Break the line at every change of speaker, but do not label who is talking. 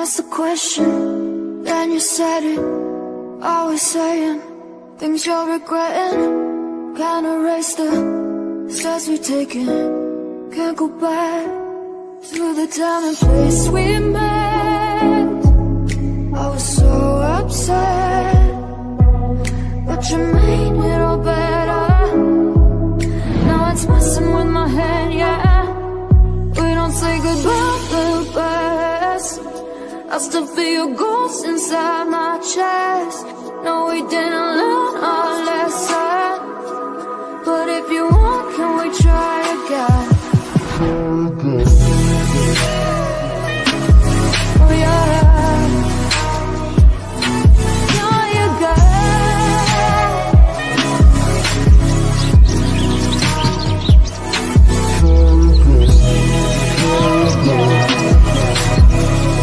asked the question, then you said it. Always saying things you're regretting. Can't erase the steps we've taken. Can't go back to the time and place we met. I was so upset, but you made it all better. Now it's messing with my head, yeah. We don't say goodbye for the best. I still feel your ghost inside my chest. No, we didn't learn our